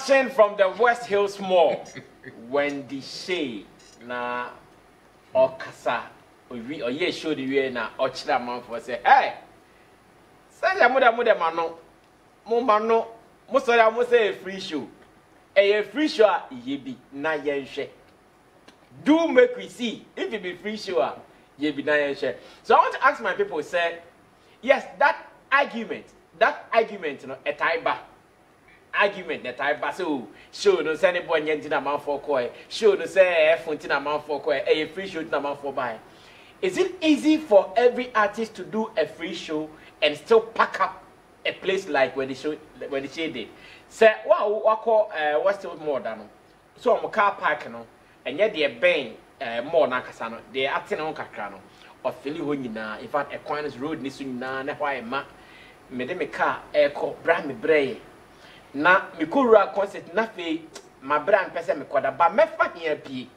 Action from the West Hills Mall. When the shade na okasa owi oye show the way na ochira man for say hey say ya muda mano mo mano mo so ya mo say free show a free show ye bi na ye hwe do make we see if it be free show ye bi na ye hwe. So I want to ask my people, say yes, that argument you know a taiba argument that I so show no say anybody nyentina man for koi show no say fontina man for koi a free show na man for buy. Is it easy for every artist to do a free show and still pack up a place like where the show did? Say wow wako what's still more than so I'm car park no and yet they bang more na kasano they acting on kakra no or feel ho nyina in fact Aquinas road ni so nyina na why ma me de me car echo brand me bray na me kura concert na fe my brand person me kwada ba me fa here pie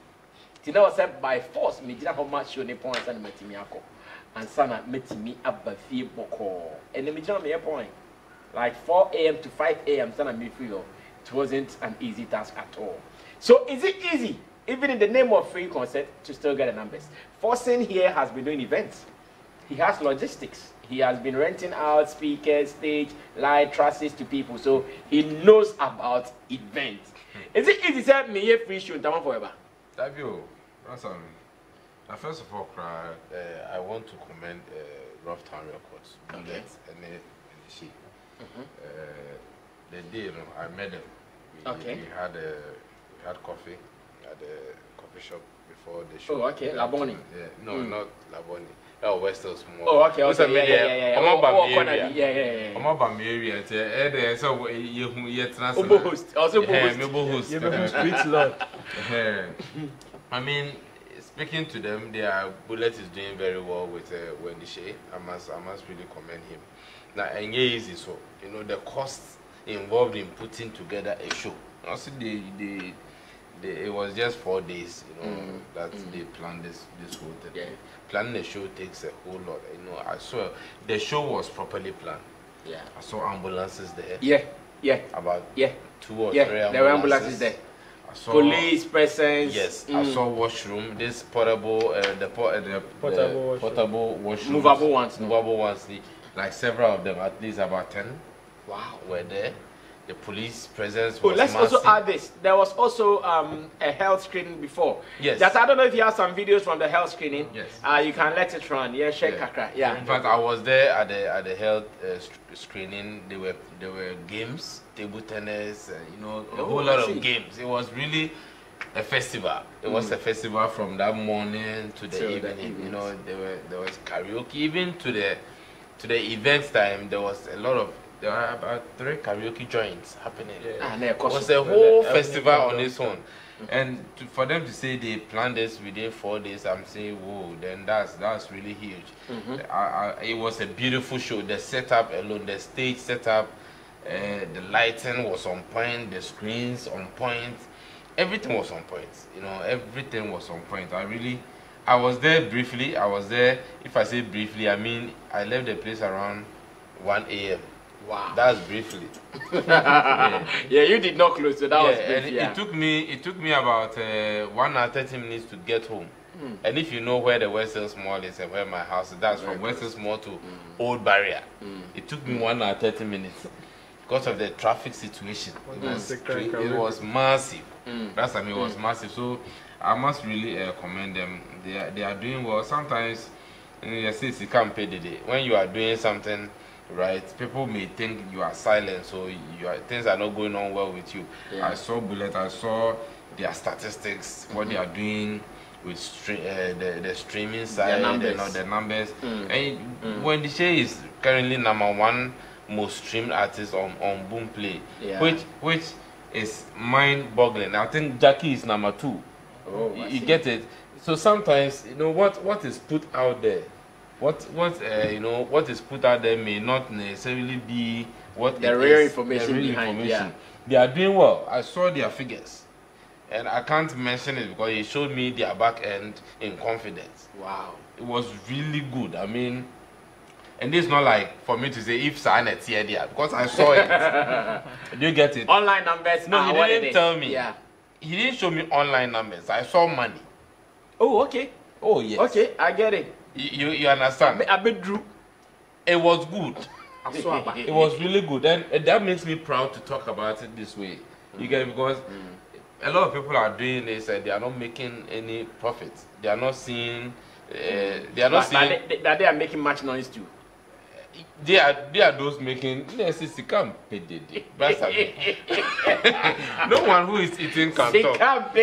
ti na say by force me gina how much show ne points and metimi akọ and sana metimi aba fie boko and me gina me point like 4 a.m. to 5 a.m. sana me feel it wasn't an easy task at all. So is it easy even in the name of free concert to still get the numbers? Forcing here has been doing events. He has logistics. He has been renting out speakers, stage, light, trusses to people. So he knows about events. Is it easy to say me a free show forever? Davio, first of all, I want to commend Rough Town Records. Okay. And the day I met them, we had coffee at the coffee shop before the show. Oh, okay. Laboni. Yeah, no, not Laboni. Oh, West Hills Mall. Oh, okay. Yeah. I'm about Yeah. I'm about area. So you Obo host. Also host. Street Lord. I mean, speaking to them, their bullet is doing very well with Wendy Shea. I must really commend him. Now, and easy, so you know the costs involved in putting together a show. Also, it was just 4 days, you know, that they planned this whole thing. Yeah. Planning a show takes a whole lot. You know, I saw the show was properly planned. Yeah. I saw ambulances there. Yeah. About 2 or 3 ambulances. There were ambulances there. I saw police presence. Yes, I saw washroom. This portable, portable washroom. Movable ones. Movable ones. Like several of them, at least about 10. Wow. Were there. The police presence was let's massive. also add this. There was also a health screening before. Yes. That I don't know if you have some videos from the health screening. Yes. You can let it run. Yeah, shake kakra. Yeah. In fact, I was there at the health screening. There were games, table tennis, you know, a whole lot of games. It was really a festival. It was a festival from that morning to the evening. You know, there was karaoke. Even to the event time, there was a lot of. There were about 3 karaoke joints happening. It was a whole festival on its own. And for them to say they planned this within 4 days, I'm saying, whoa, then that's really huge. It was a beautiful show. The setup alone, the stage setup, the lighting was on point, the screens on point, everything was on point. You know, everything was on point. I was there briefly. I was there. If I say briefly, I mean I left the place around 1 a.m. Wow. That's briefly. Yeah, you did not close, so that was brief, and it took me about 1 hour 30 minutes to get home. And if you know where the West Hills Mall is and where my house is, that's from West Hills Mall to Old Barrier. It took me 1 hour 30 minutes because of the traffic situation. It was massive. That's it was massive. So I must really commend them. They are doing well. Sometimes you say you can't pay the day. When you are doing something right, people may think you are silent, so things are not going on well with you. I saw Bullet, I saw their statistics, what they are doing with the streaming side, the numbers. And Wendy Shea is currently #1 most streamed artist on Boomplay, which is mind-boggling. I think Jackie is #2. Oh, you get it. So sometimes, you know, what is put out there. What is put out there may not necessarily be what the real information behind. Yeah. They are doing well. I saw their figures, and I can't mention it because it showed me their back end in confidence. Wow, it was really good. I mean, And it's not like for me to say if sign it here, because I saw it. Do you get it? Online numbers. No, he didn't tell me. Yeah. He didn't show me online numbers. I saw money. Oh, okay. Oh, yes. Okay, I get it. You understand? I bet Drew. It was good. It was really good. And that makes me proud to talk about it this way. You get it? Because a lot of people are doing this and they are not making any profits. They are not seeing. They are not seeing. That they are making much noise too. They are those making come pay that's no one who is eating can talk. That's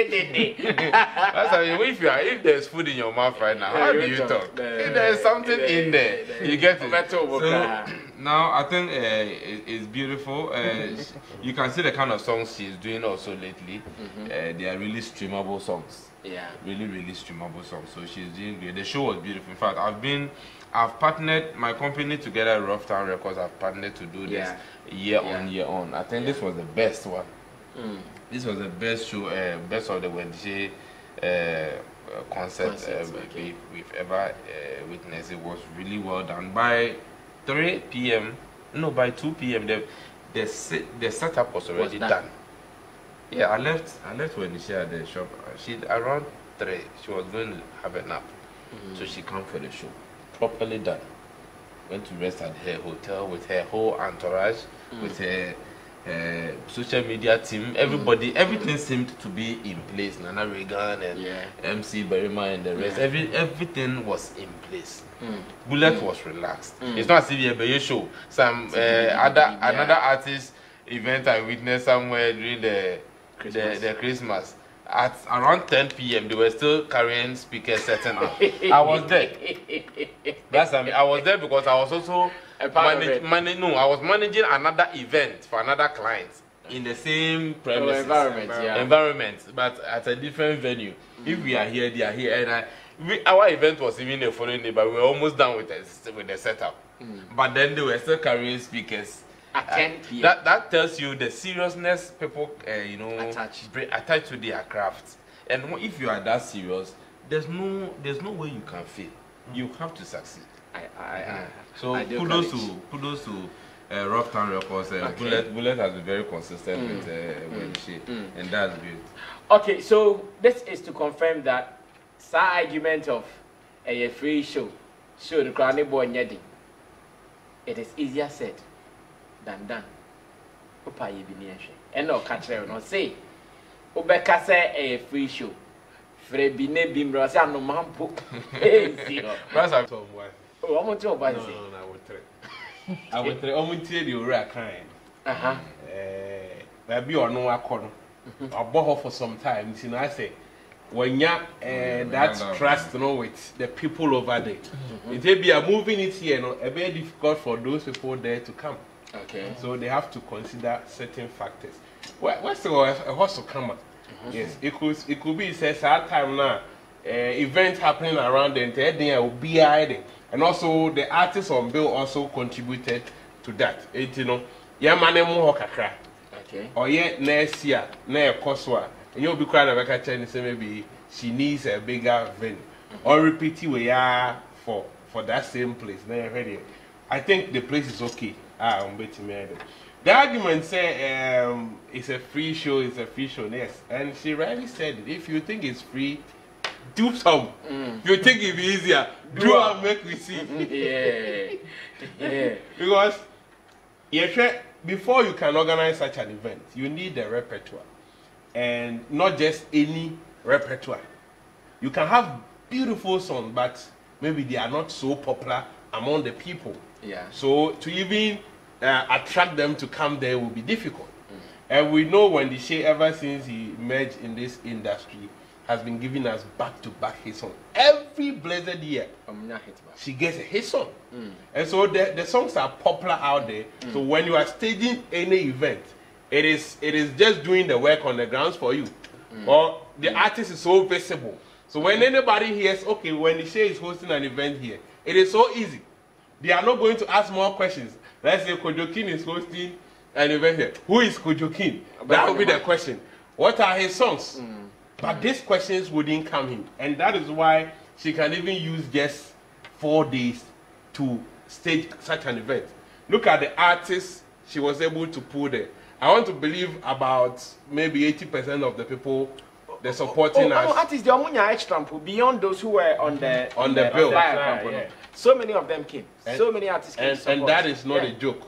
if there's food in your mouth right now, how do you talk? If there's something in there, you get it. So now I think it's beautiful. You can see the kind of songs she's doing also lately. They are really streamable songs. Yeah, really streamable songs. So she's doing great. The show was beautiful. In fact, I've partnered my company together, Rough Town Records. I've partnered to do this year on. I think this was the best one. This was the best show, best of the Wednesday concert we've ever witnessed. It was really well done. By 3 p.m., no, by 2 p.m., the setup was already done. Yeah, I left when she at the shop. She around 3. She was going to have a nap, so she come for the show. Properly done. Went to rest at her hotel with her whole entourage, with her social media team. Everybody, everything seemed to be in place. Nana Reagan and MC Berima and the rest. Everything was in place. Bullet was relaxed. It's not as if you have show. Some another artist event I witnessed somewhere during the Christmas. At around 10 p.m., they were still carrying speakers setting up. I was there. I was there because I was also I was managing another event for another client in the same premises, environment, but at a different venue. If we are here, they are here, and our event was even the following day, but we were almost done with the setup. But then they were still carrying speakers. At 10 p.m. That tells you the seriousness people, attach to their craft. And if you are that serious, there's no way you can fail. You have to succeed. So kudos to Rough Town Records. Bullet has been very consistent with she, and that's good. Okay, so this is to confirm that argument of a free show the crown boy nyedi. It is easier said than done. Opa ye bi ne and no catch no say obeka say a free show. Fre bi ne bi mro say no mampo. Brother I told why. Oh, I'm to oba say. No, I would try. Omuntie the ora kan. Baby or no akono. Obo for some time, you know, I say when you that trust with the people over there. It may be a moving it here, very difficult for those people there to come. Okay. So they have to consider certain factors. What's a horse to come? Yes, it could be says that time now. Event happening around the entire day will be hiding, and also the artists on bill also contributed to that. Yeah, man, okay. Or yet next year, near Koswa, and you'll be quite a record say maybe she needs a bigger venue or repeat we are for that same place. I think the place is okay. I'm betting me. The argument say it's a free show, yes. And she rightly said it. If you think it's free, do some. If you think it's easier, do and make we see. Yeah. Because before you can organize such an event, you need a repertoire. And not just any repertoire. You can have beautiful songs, but maybe they are not so popular among the people. Yeah. So to even attract them to come there will be difficult. And we know when the Shay, ever since he emerged in this industry, has been giving us back-to-back hit song. Every blessed year, she gets a hit song. And so the songs are popular out there. So when you are staging any event, it is just doing the work on the grounds for you. Or the artist is so visible. So when anybody hears, okay, when the Shay is hosting an event here, it is so easy. They are not going to ask more questions. Let's say Kojokin is hosting an event here. Who is Kojokin? That will be the question. What are his songs? But these questions wouldn't come in. And that is why she can even use just 4 days to stage such an event. Look at the artists she was able to pull there. I want to believe about maybe 80% of the people they're supporting us. Oh, artists, the Omunya extra beyond those who were on the bill. Yeah. So many of them came. So many artists came. And that is not a joke.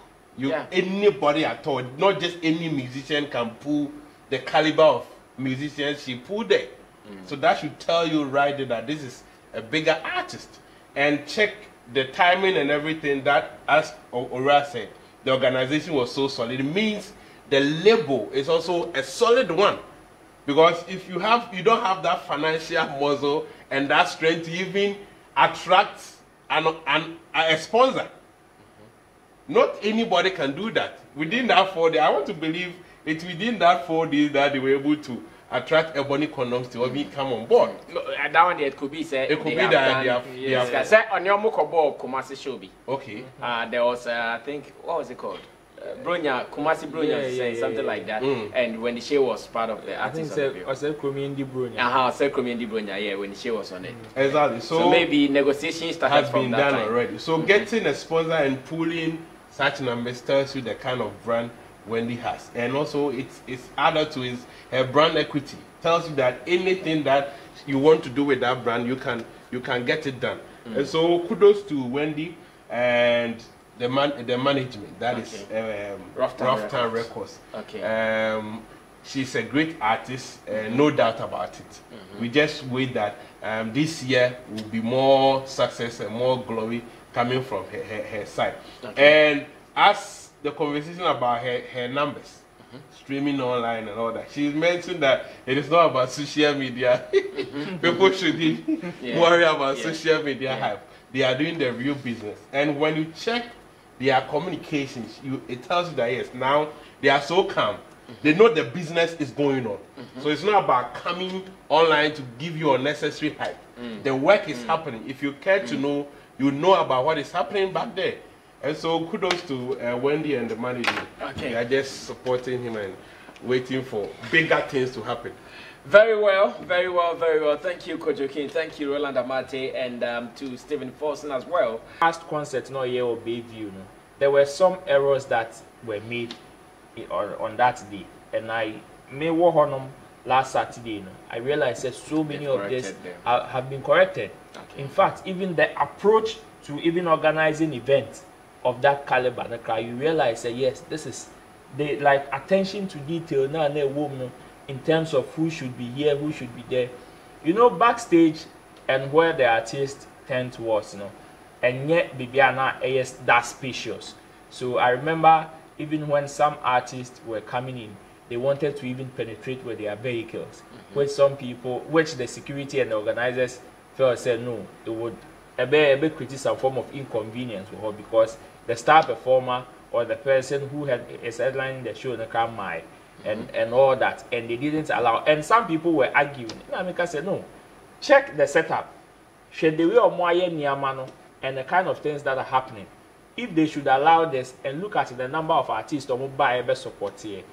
Anybody at all, not just any musician can pull the caliber of musicians she pulled there. So that should tell you right there that this is a bigger artist. And check the timing and everything that, as Ora said, the organization was so solid. It means the label is also a solid one. Because if you don't have that financial muscle and that strength to even attract a sponsor. Not anybody can do that. Within that 4 days, I want to believe it's within that 4 days that they were able to attract Ebony Condoms to even come on board. That one it could be said. It could be that they have. Say on your Moko Kumasi Shobi. Okay. There was I think what was it called? Kumasi Bronya, something like that. And when the show was part of the artist of the bill. I said Kromiendi Bronya. Kromiendi Bronya, yeah, when the show was on it. Exactly. So maybe negotiations started from that time. Has been done already. So getting a sponsor and pulling such numbers tells you the kind of brand Wendy has. And also it's added to her brand equity. Tells you that anything that you want to do with that brand, you can get it done. And so kudos to Wendy and the management, that is Rough Town Records. Okay. She's a great artist, no doubt about it. We just wait that this year will be more success and more glory coming from her side. Okay. And as the conversation about her numbers, streaming online and all that, she mentioned that it is not about social media. People shouldn't worry about social media hype. They are doing the real business. And when you check their communications, it tells you that yes, now they are so calm. They know the business is going on. So it's not about coming online to give you unnecessary hype. The work is happening. If you care to know, you know about what is happening back there. And so kudos to Wendy and the management. Okay. They are just supporting him and waiting for bigger things to happen. Very well, very well, very well. Thank you, Kojo King. Thank you, Roland Amate, and to Stephen Forson as well. Last concert, no year or Bayview, no. There were some errors that were made on that day, and I may walk on them last Saturday. No. I realized that so many of this have been corrected. Okay. In fact, even the approach to even organizing events of that caliber, you realize that yes, this is the like attention to detail now in terms of who should be here, who should be there. You know, backstage and where the artist tent was, you know, and yet Bibiana is that spacious. So I remember even when some artists were coming in, they wanted to even penetrate with their vehicles, which some people, which the security and the organizers felt said no, it would create some form of inconvenience for her because the star performer or the person who is headlining the show in the car might. And all that, and they didn't allow. And some people were arguing. Namika said, no, check the setup. Should they wear more and the kind of things that are happening? If they should allow this and look at the number of artists who buy support here.